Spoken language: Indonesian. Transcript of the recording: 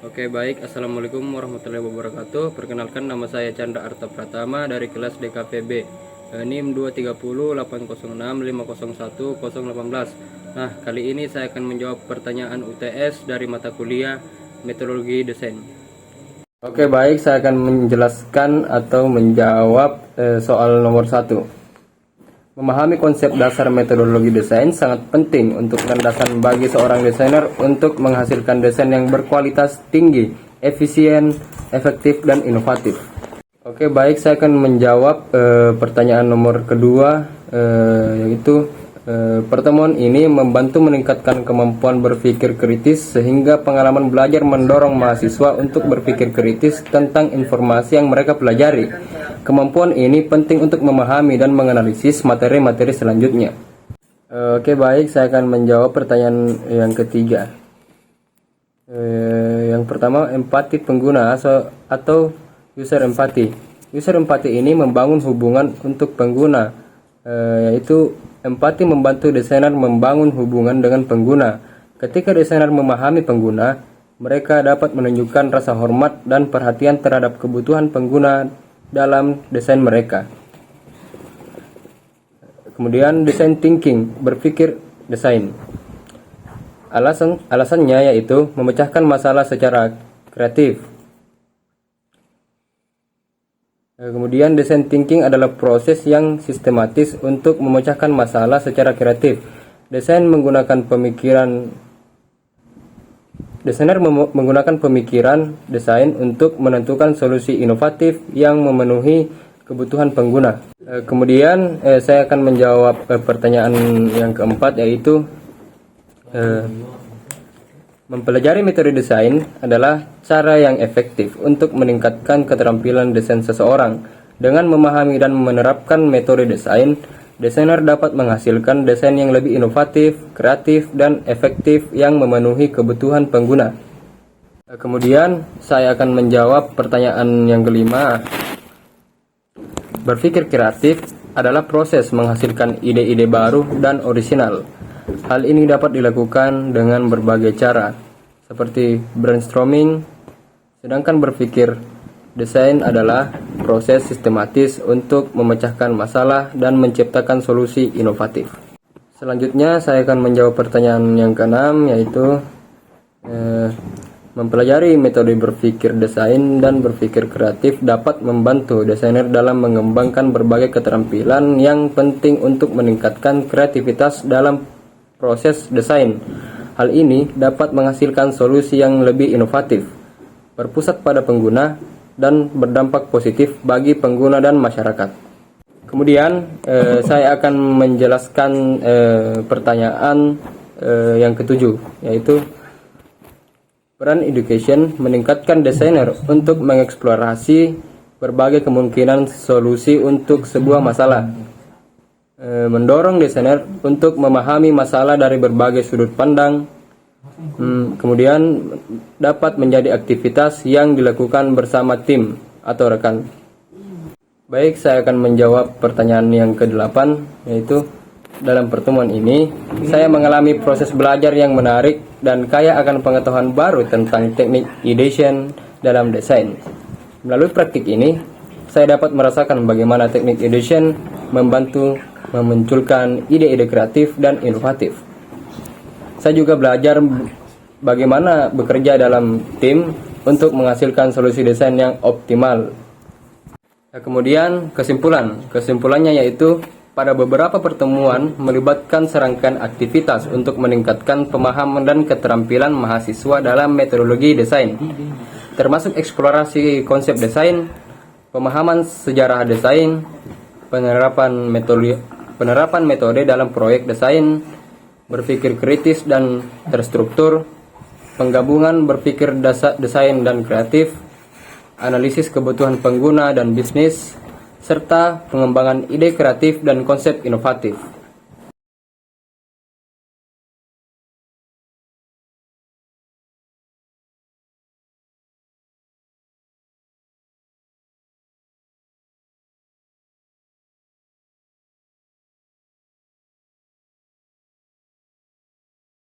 Oke baik, Assalamualaikum warahmatullahi wabarakatuh. Perkenalkan, nama saya Chandra Arta Pratama dari kelas DKVB, NIM 2308065010018. Nah, kali ini saya akan menjawab pertanyaan UTS dari mata kuliah Metodologi Desain. Oke baik, saya akan menjelaskan atau menjawab soal nomor 1. Memahami konsep dasar metodologi desain sangat penting untuk landasan bagi seorang desainer untuk menghasilkan desain yang berkualitas tinggi, efisien, efektif, dan inovatif. Oke baik, saya akan menjawab pertanyaan nomor kedua, yaitu pertemuan ini membantu meningkatkan kemampuan berpikir kritis sehingga pengalaman belajar mendorong mahasiswa untuk berpikir kritis tentang informasi yang mereka pelajari. Kemampuan ini penting untuk memahami dan menganalisis materi-materi selanjutnya. Oke baik, saya akan menjawab pertanyaan yang ketiga. Yang pertama, empati pengguna atau user empathy. User empathy ini membangun hubungan untuk pengguna, yaitu empati membantu desainer membangun hubungan dengan pengguna. Ketika desainer memahami pengguna, mereka dapat menunjukkan rasa hormat dan perhatian terhadap kebutuhan pengguna dalam desain mereka. Kemudian design thinking, berpikir desain. Alasannya yaitu memecahkan masalah secara kreatif. Kemudian design thinking adalah proses yang sistematis untuk memecahkan masalah secara kreatif. Desainer menggunakan pemikiran desain untuk menentukan solusi inovatif yang memenuhi kebutuhan pengguna. Kemudian saya akan menjawab pertanyaan yang keempat, yaitu mempelajari metode desain adalah cara yang efektif untuk meningkatkan keterampilan desain seseorang. Dengan memahami dan menerapkan metode desain, desainer dapat menghasilkan desain yang lebih inovatif, kreatif, dan efektif yang memenuhi kebutuhan pengguna. Kemudian saya akan menjawab pertanyaan yang kelima. Berpikir kreatif adalah proses menghasilkan ide-ide baru dan orisinal. Hal ini dapat dilakukan dengan berbagai cara, seperti brainstorming, sedangkan berpikir desain adalah proses sistematis untuk memecahkan masalah dan menciptakan solusi inovatif. Selanjutnya saya akan menjawab pertanyaan yang keenam, yaitu mempelajari metode berpikir desain dan berpikir kreatif dapat membantu desainer dalam mengembangkan berbagai keterampilan yang penting untuk meningkatkan kreativitas dalam proses desain. Hal ini dapat menghasilkan solusi yang lebih inovatif, berpusat pada pengguna, dan berdampak positif bagi pengguna dan masyarakat. Kemudian saya akan menjelaskan pertanyaan yang ketujuh, yaitu peran education meningkatkan desainer untuk mengeksplorasi berbagai kemungkinan solusi untuk sebuah masalah. Mendorong desainer untuk memahami masalah dari berbagai sudut pandang. Kemudian dapat menjadi aktivitas yang dilakukan bersama tim atau rekan. Baik, saya akan menjawab pertanyaan yang ke-8, yaitu dalam pertemuan ini saya mengalami proses belajar yang menarik dan kaya akan pengetahuan baru tentang teknik ideation dalam desain. Melalui praktik ini, saya dapat merasakan bagaimana teknik ideation membantu memunculkan ide-ide kreatif dan inovatif. Saya juga belajar bagaimana bekerja dalam tim untuk menghasilkan solusi desain yang optimal. Kemudian kesimpulannya yaitu pada beberapa pertemuan melibatkan serangkaian aktivitas untuk meningkatkan pemahaman dan keterampilan mahasiswa dalam metodologi desain, termasuk eksplorasi konsep desain, pemahaman sejarah desain, penerapan metode dalam proyek desain, berpikir kritis dan terstruktur, penggabungan berpikir desain dan kreatif, analisis kebutuhan pengguna dan bisnis, serta pengembangan ide kreatif dan konsep inovatif.